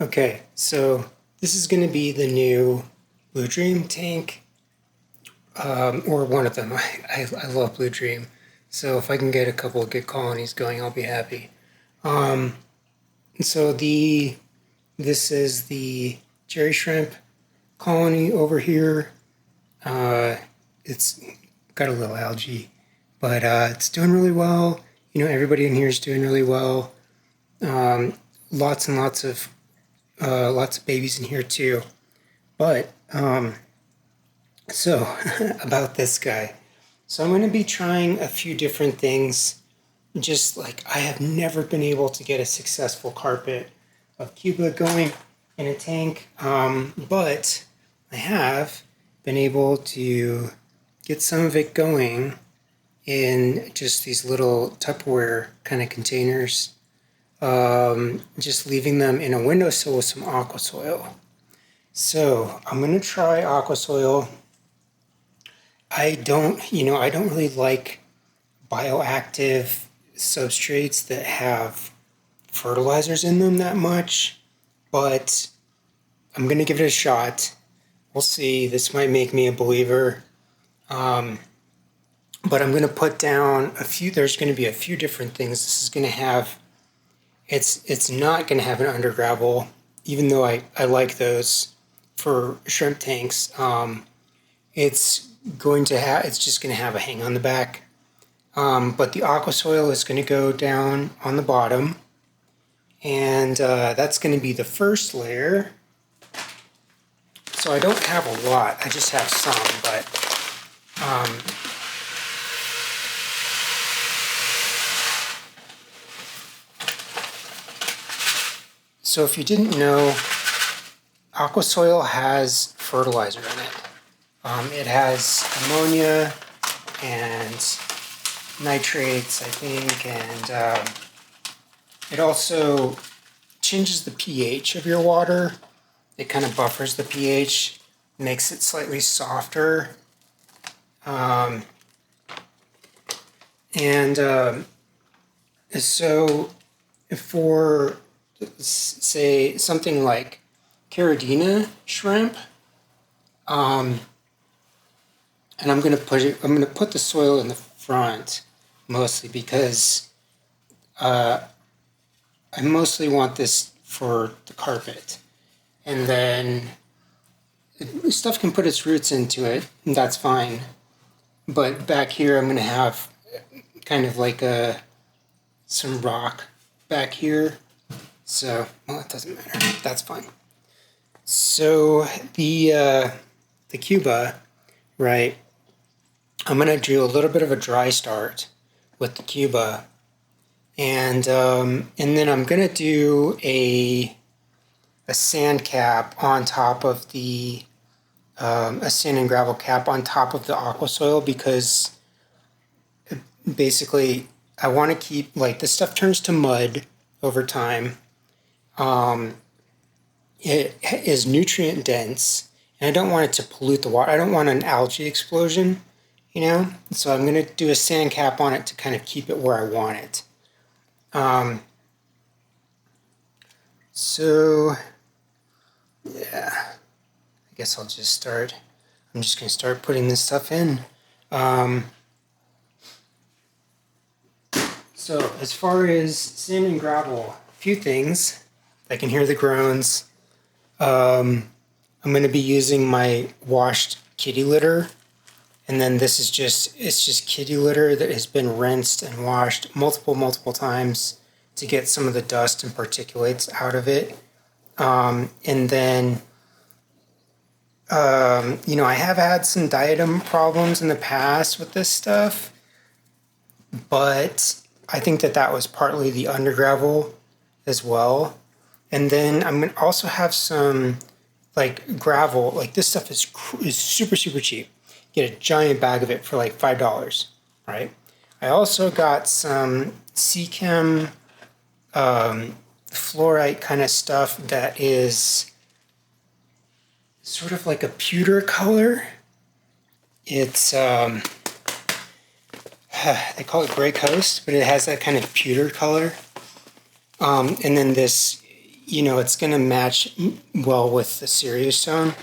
Okay, so this is going to be the new Blue Dream tank, or one of them. I love Blue Dream, so if I can get a couple of good colonies going, I'll be happy. So this is the cherry shrimp colony over here. It's got a little algae, but it's doing really well. You know, everybody in here is doing really well. Lots and lots of babies in here too. But so about this guy. So I'm going to be trying a few different things. Just like I have never been able to get a successful carpet of Cuba going in a tank, but I have been able to get some of it going in just these little Tupperware kind of containers, just leaving them in a windowsill with some aqua soil. So I'm going to try aqua soil. I don't really like bioactive substrates that have fertilizers in them that much, but I'm going to give it a shot. We'll see. This might make me a believer. But I'm going to put down there's going to be a few different things. This is going to have, it's not going to have an under gravel, even though I like those for shrimp tanks. It's just going to have a hang on the back. But the aqua soil is going to go down on the bottom, and that's going to be the first layer. So I don't have a lot, I just have some, but so if you didn't know, aqua soil has fertilizer in it. It has ammonia and nitrates, I think, and it also changes the pH of your water. It kind of buffers the pH, makes it slightly softer, so for, say, something like neocaradina shrimp, and I'm going to put the soil in the front mostly because I mostly want this for the carpet. And then stuff can put its roots into it, and that's fine. But back here I'm going to have kind of like some rock back here. So, well, it doesn't matter. That's fine. So the Cuba, right? I'm going to do a little bit of a dry start with the Cuba, and then I'm going to do a sand cap on top of a sand and gravel cap on top of the aqua soil, because basically I want to keep, like, this stuff turns to mud over time. It is nutrient dense, and I don't want it to pollute the water. I don't want an algae explosion, you know? So I'm going to do a sand cap on it to kind of keep it where I want it. So yeah, I guess I'll just start. I'm just going to start putting this stuff in. So as far as sand and gravel, a few things. I can hear the groans. I'm going to be using my washed kitty litter. And then this is it's just kitty litter that has been rinsed and washed multiple times to get some of the dust and particulates out of it. And then, I have had some diadem problems in the past with this stuff, but I think that was partly the under gravel as well. And then I'm going to also have some, like, gravel. Like, this stuff is super cheap. Get a giant bag of it for like $5, right? I also got some Seachem fluorite kind of stuff that is sort of like a pewter color. It's they call it Gray Coast, but it has that kind of pewter color. And then this it's going to match well with the serious stone.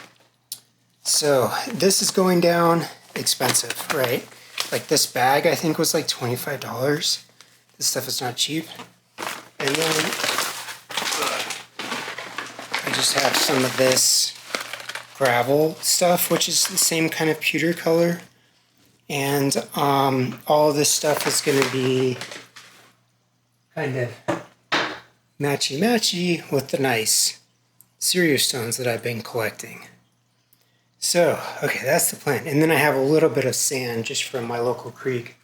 So this is going down expensive, right? Like this bag, I think was like $25. This stuff is not cheap. And then I just have some of this gravel stuff, which is the same kind of pewter color. And all of this stuff is going to be kind of matchy-matchy with the nice serious stones that I've been collecting. So, okay, that's the plan. And then I have a little bit of sand just from my local creek.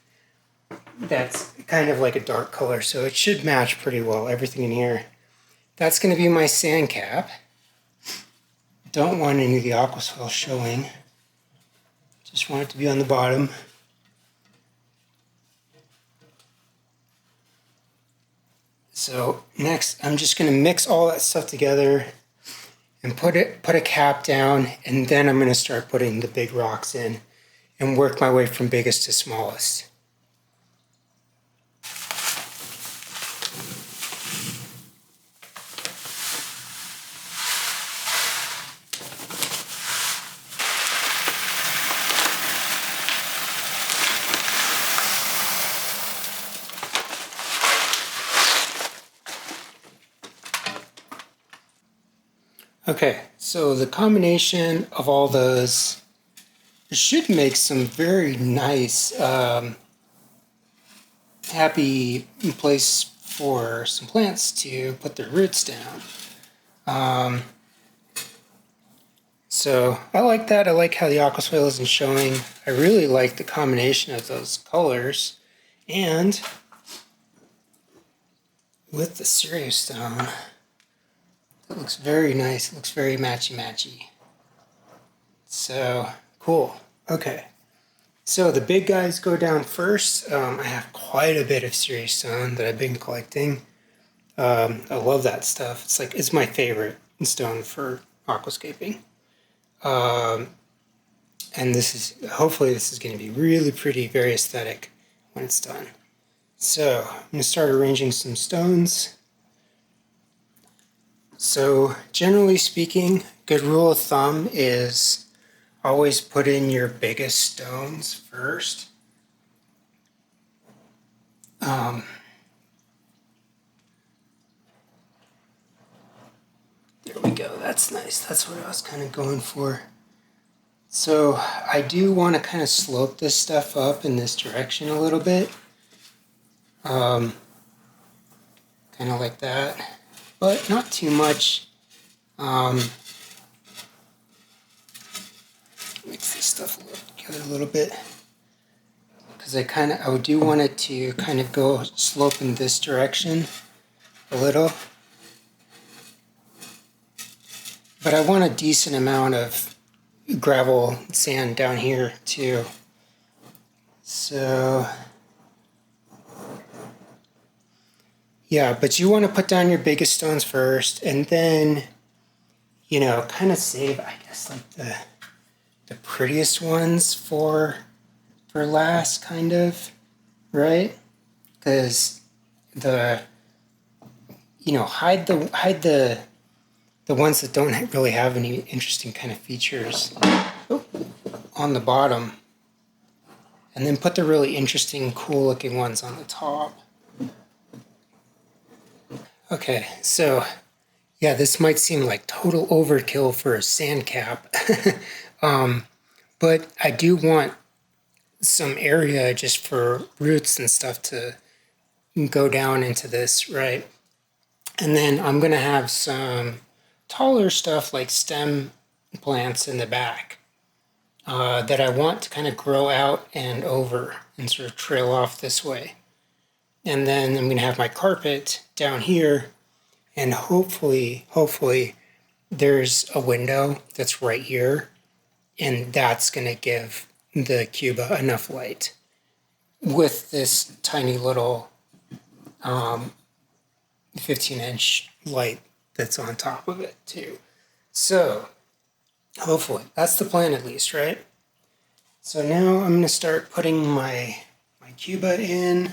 That's kind of like a dark color, so it should match pretty well, everything in here. That's going to be my sand cap. Don't want any of the aquaswell showing. Just want it to be on the bottom. So next, I'm just going to mix all that stuff together and put a cap down, and then I'm going to start putting the big rocks in and work my way from biggest to smallest. Okay, so the combination of all those should make some very nice, happy place for some plants to put their roots down. So I like that. I like how the aquaswell isn't showing. I really like the combination of those colors. And with the serious stone, it looks very nice. It looks very matchy-matchy. So, cool. Okay. So the big guys go down first. I have quite a bit of serious stone that I've been collecting. I love that stuff. It's my favorite stone for aquascaping. And hopefully this is going to be really pretty, very aesthetic when it's done. So I'm going to start arranging some stones. So generally speaking, good rule of thumb is always put in your biggest stones first. There we go, that's nice. That's what I was kind of going for. So I do want to kind of slope this stuff up in this direction a little bit. Kind of like that. But not too much. Mix this stuff together a little bit, because I do want it to kind of go slope in this direction a little. But I want a decent amount of gravel sand down here too. So yeah, but you want to put down your biggest stones first, and then, kind of save, I guess, like the prettiest ones for last, kind of, right? Because hide the ones that don't really have any interesting kind of features on the bottom, and then put the really interesting, cool looking ones on the top. Okay, so yeah, this might seem like total overkill for a sand cap, but I do want some area just for roots and stuff to go down into this, right? And then I'm gonna have some taller stuff like stem plants in the back that I want to kind of grow out and over and sort of trail off this way. And then I'm going to have my carpet down here, and hopefully there's a window that's right here, and that's going to give the Cuba enough light with this tiny little 15-inch light that's on top of it too. So hopefully that's the plan, at least, right? So now I'm going to start putting my Cuba in.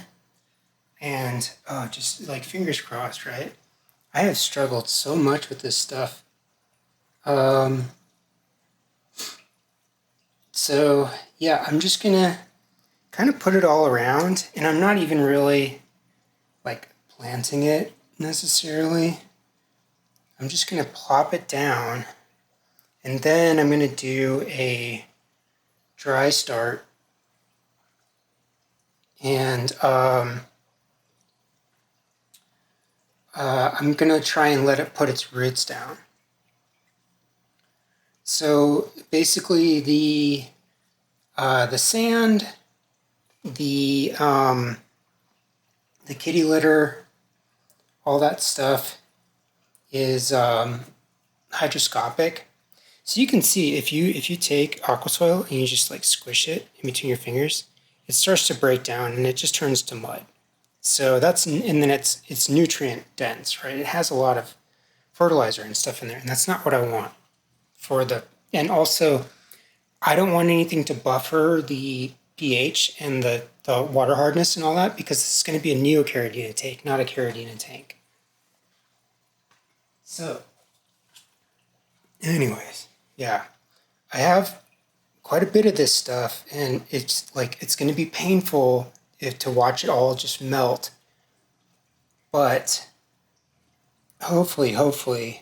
And just like fingers crossed, right? I have struggled so much with this stuff. Um, so yeah, I'm just gonna kind of put it all around, and I'm not even really like planting it necessarily. I'm just gonna plop it down, and then I'm gonna do a dry start, and I'm gonna try and let it put its roots down. So basically, the sand, the kitty litter, all that stuff is hydroscopic. So you can see if you take aqua soil and you just like squish it in between your fingers, it starts to break down and it just turns to mud. So and then it's nutrient dense, right? It has a lot of fertilizer and stuff in there, and that's not what I want and also I don't want anything to buffer the pH and the water hardness and all that, because it's going to be a neocaradina tank, not a caradina tank. So, anyways, yeah, I have quite a bit of this stuff, and it's going to be painful to watch it all just melt. But hopefully,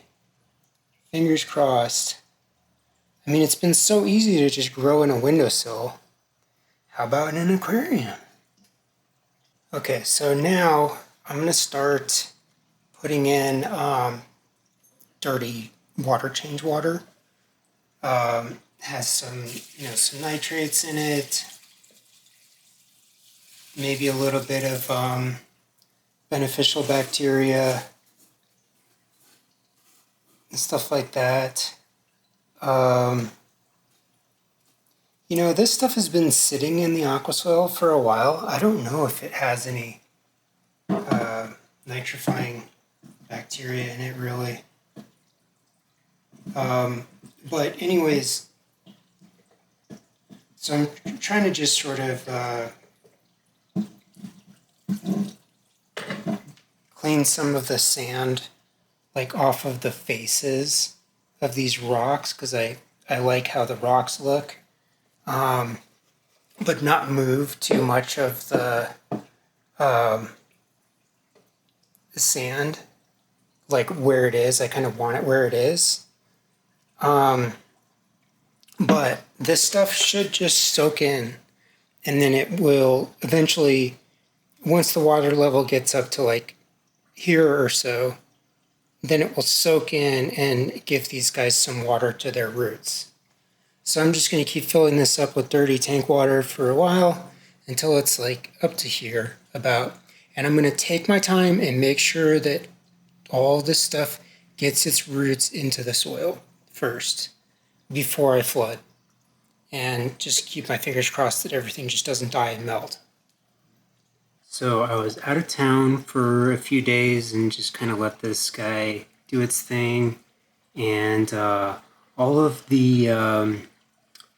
fingers crossed. I mean, it's been so easy to just grow in a windowsill. How about in an aquarium? Okay, so now I'm going to start putting in dirty water, change water. Has some nitrates in it, maybe a little bit of beneficial bacteria and stuff like that. This stuff has been sitting in the aqua soil for a while. I don't know if it has any nitrifying bacteria in it, really. But anyways, so I'm trying to just sort of clean some of the sand like off of the faces of these rocks, because I like how the rocks look, but not move too much of the sand like where it is. I kind of want it where it is. But this stuff should just soak in, and then it will eventually, once the water level gets up to like here or so, then it will soak in and give these guys some water to their roots. So I'm just going to keep filling this up with dirty tank water for a while until it's like up to here about. And I'm going to take my time and make sure that all this stuff gets its roots into the soil first before I flood. And just keep my fingers crossed that everything just doesn't die and melt. So I was out of town for a few days and just kind of let this guy do its thing. And all of the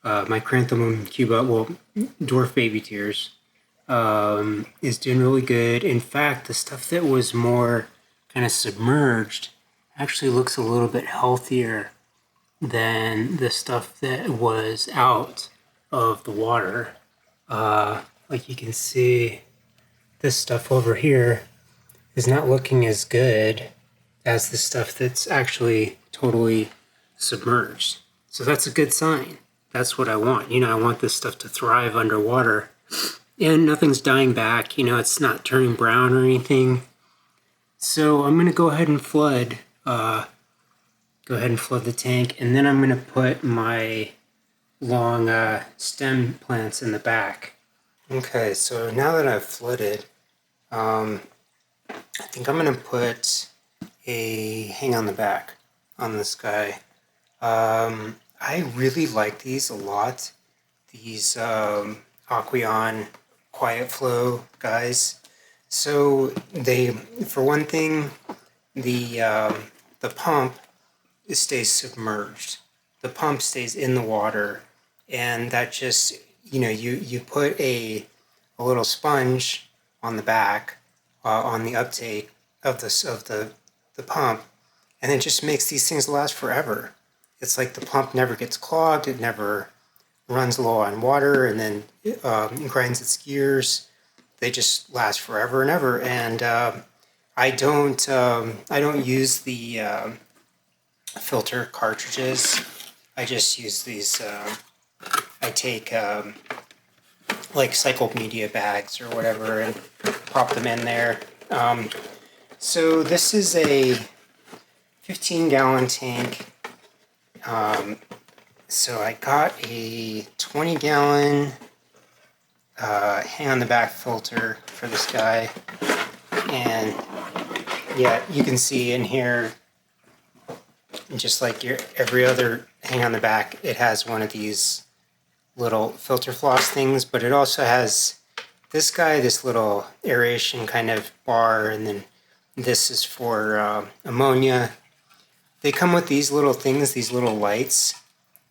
my Chrysanthemum cuba, dwarf baby tears, is doing really good. In fact, the stuff that was more kind of submerged actually looks a little bit healthier than the stuff that was out of the water. Like you can see, this stuff over here is not looking as good as the stuff that's actually totally submerged. So that's a good sign. That's what I want. I want this stuff to thrive underwater. And nothing's dying back. It's not turning brown or anything. So I'm going to go ahead and flood. The tank, and then I'm going to put my long stem plants in the back. Okay, so now that I've flooded, I think I'm going to put a hang on the back on this guy. I really like these a lot. These Aqueon Quiet Flow guys. So for one thing, the pump stays submerged. The pump stays in the water, and that just you put a little sponge on the back on the uptake of the the pump, and it just makes these things last forever. It's like the pump never gets clogged, it never runs low on water, and then grinds its gears. They just last forever and ever. And I don't use the filter cartridges. I just use these. I take like cycled media bags or whatever and pop them in there. So this is a 15-gallon tank. So I got a 20-gallon hang on the back filter for this guy, and yeah, you can see in here, just like your every other hang on the back, it has one of these little filter floss things, but it also has this guy, this little aeration kind of bar, and then this is for ammonia. They come with these little things, these little lights,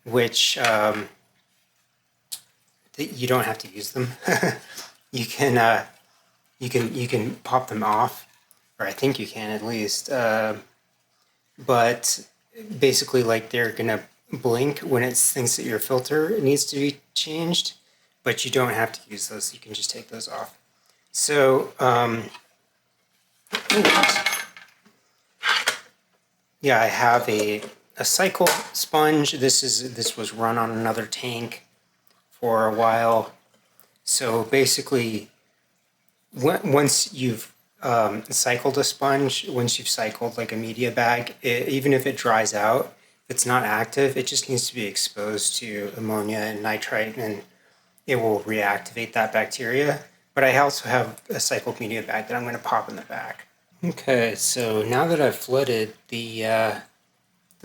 which you don't have to use them. you can pop them off, or I think you can at least. But basically, like, they're gonna blink when it thinks that your filter needs to be changed, but you don't have to use those. You can just take those off. So yeah, I have a cycle sponge. This was run on another tank for a while. So basically, once you've cycled a sponge, once you've cycled like a media bag, even if it dries out, if it's not active, it just needs to be exposed to ammonia and nitrite, and it will reactivate that bacteria. But I also have a cycled media bag that I'm going to pop in the back. Okay, so now that I've flooded, the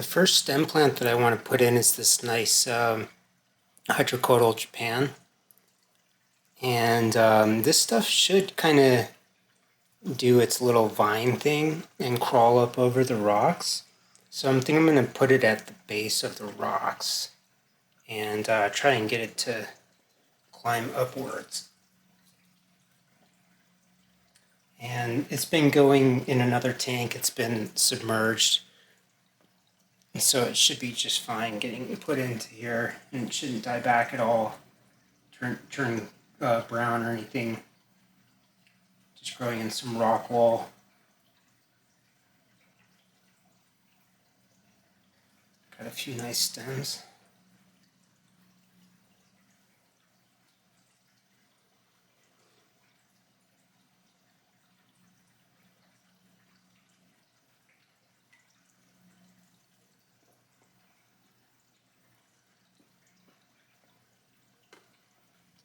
first stem plant that I want to put in is this nice hydrocodal Japan. And this stuff should kind of do its little vine thing and crawl up over the rocks. So I think I'm going to put it at the base of the rocks and try and get it to climb upwards. And it's been going in another tank. It's been submerged. So it should be just fine getting put into here, and it shouldn't die back at all, turn brown or anything. Just growing in some rock wall. Got a few nice stems.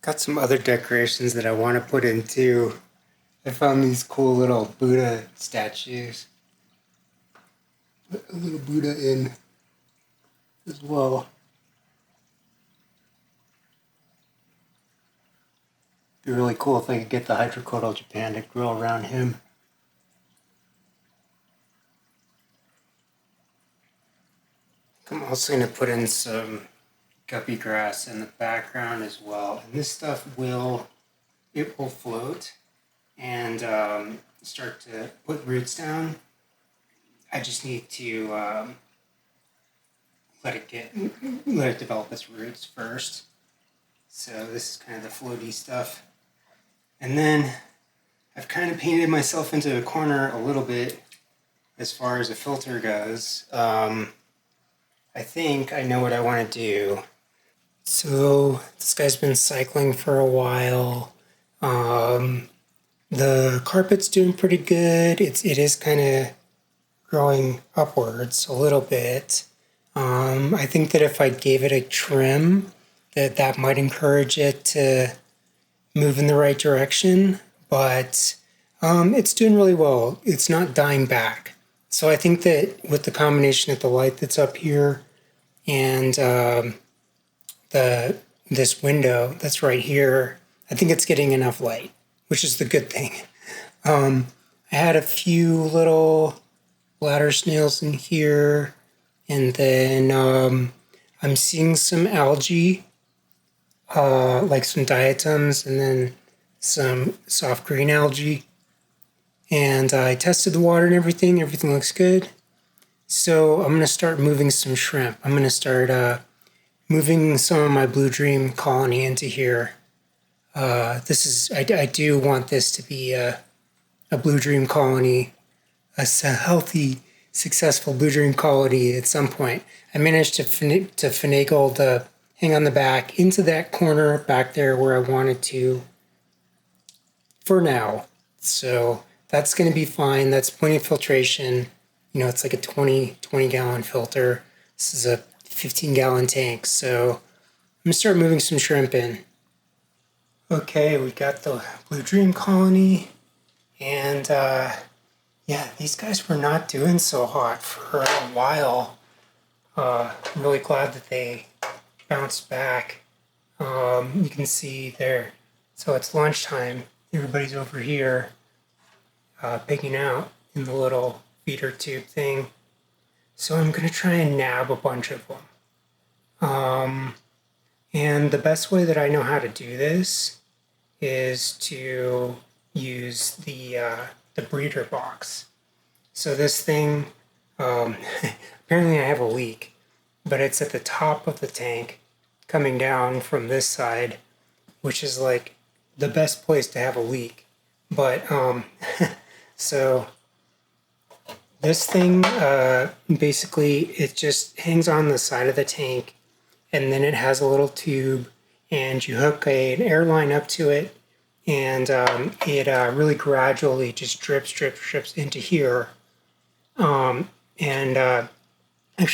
Got some other decorations that I want to put in too. I found these cool little Buddha statues. A little Buddha in as well. It'd be really cool if I could get the hydrocodal Japan to grow around him. I'm also going to put in some guppy grass in the background as well. And this stuff will float and start to put roots down. I just need to let it develop its roots first. So this is kind of the floaty stuff. And then I've kind of painted myself into a corner a little bit as far as a filter goes. I think I know what I want to do. So this guy's been cycling for a while. The carpet's doing pretty good. It is kind of growing upwards a little bit. I think that if I gave it a trim, that might encourage it to move in the right direction. But it's doing really well. It's not dying back. So I think that with the combination of the light that's up here and this window that's right here, I think it's getting enough light, which is the good thing. I had a few little bladder snails in here, and then I'm seeing some algae, like some diatoms, and then some soft green algae. and I tested the water and everything. Everything looks good. So I'm going to start moving some shrimp. I'm going to start moving some of my Blue Dream colony into here. I do want this to be a Blue Dream colony, a healthy, successful Blue Dream colony at some point. I managed to finagle the hang on the back into that corner back there where I wanted to for now. So that's going to be fine. That's plenty of filtration. You know, it's like a 20 gallon filter. This is a 15-gallon tank. So I'm going to start moving some shrimp in. Okay, we got the Blue Dream colony. And yeah, these guys were not doing so hot for a while. I'm really glad that they bounced back. You can see there. So it's lunchtime. Everybody's over here pigging out in the little feeder tube thing. So I'm going to try and nab a bunch of them. And the best way that I know how to do this is to use the breeder box. So this thing, apparently I have a leak, but it's at the top of the tank coming down from this side, which is like the best place to have a leak. But so this thing, basically it just hangs on the side of the tank, and then it has a little tube, and you hook an air line up to it, and it really gradually just drips into here. Actually,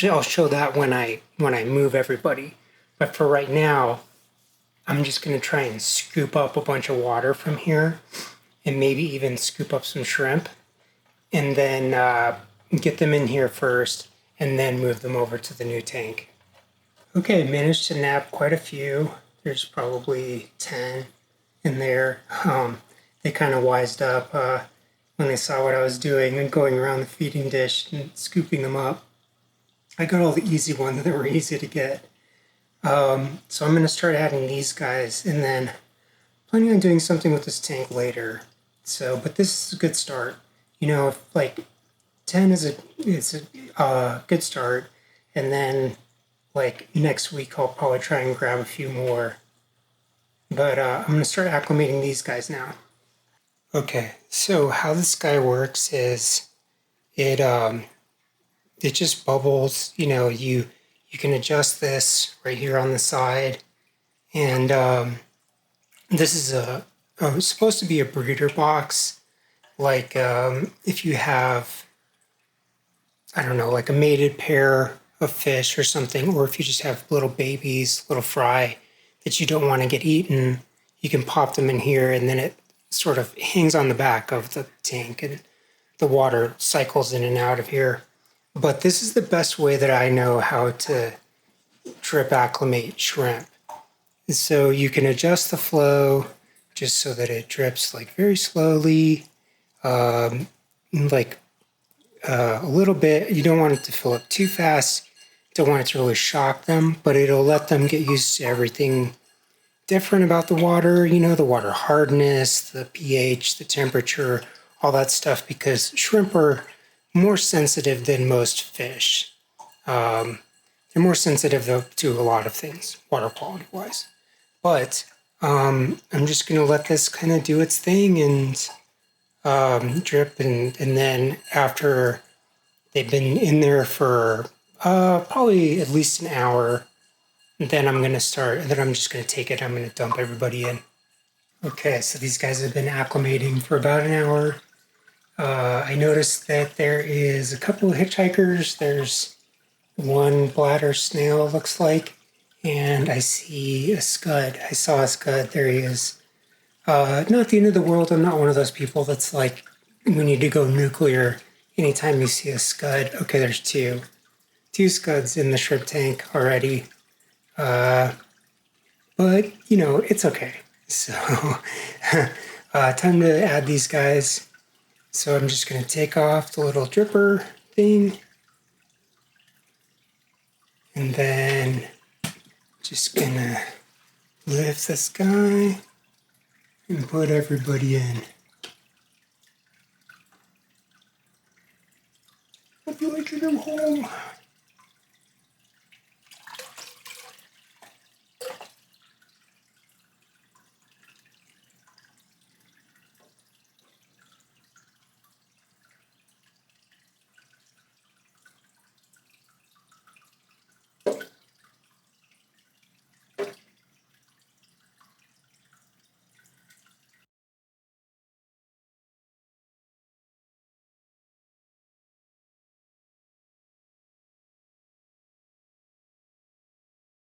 I'll show that when I move everybody. But for right now, I'm just going to try and scoop up a bunch of water from here, and maybe even scoop up some shrimp, and then get them in here first, and then move them over to the new tank. Okay, managed to nab quite a few. There's probably 10 in there. They kind of wised up when they saw what I was doing and going around the feeding dish and scooping them up. I got all the easy ones that were easy to get. So I'm going to start adding these guys, and then planning on doing something with this tank later. So, but this is a good start. You know, if like 10 is a good start, and then like next week I'll probably try and grab a few more. But I'm going to start acclimating these guys now. Okay, so how this guy works is it just bubbles. You know, you can adjust this right here on the side, and this is supposed to be a breeder box. Like if you have, I don't know, like a mated pair of fish or something, or if you just have little babies, little fry that you don't want to get eaten, you can pop them in here, and then it sort of hangs on the back of the tank, and the water cycles in and out of here. But this is the best way that I know how to drip acclimate shrimp. So you can adjust the flow just so that it drips like very slowly, like a little bit. You don't want it to fill up too fast. Don't want it to really shock them, but it'll let them get used to everything different about the water, you know, the water hardness, the pH, the temperature, all that stuff, because shrimp are more sensitive than most fish. They're more sensitive to a lot of things, water quality wise. But I'm just going to let this kind of do its thing and drip, and then after they've been in there for probably at least an hour, then I'm just going to take it, I'm going to dump everybody in. Okay, so these guys have been acclimating for about an hour. I noticed that there is a couple of hitchhikers. There's one bladder snail, looks like, and I see a scud. I saw a scud. There he is. Not the end of the world. I'm not one of those people that's like, we need to go nuclear anytime you see a scud. Okay, there's two scuds in the shrimp tank already. But, you know, it's okay. So, time to add these guys. So I'm just going to take off the little dripper thing. And then just going to lift this guy and put everybody in. them home.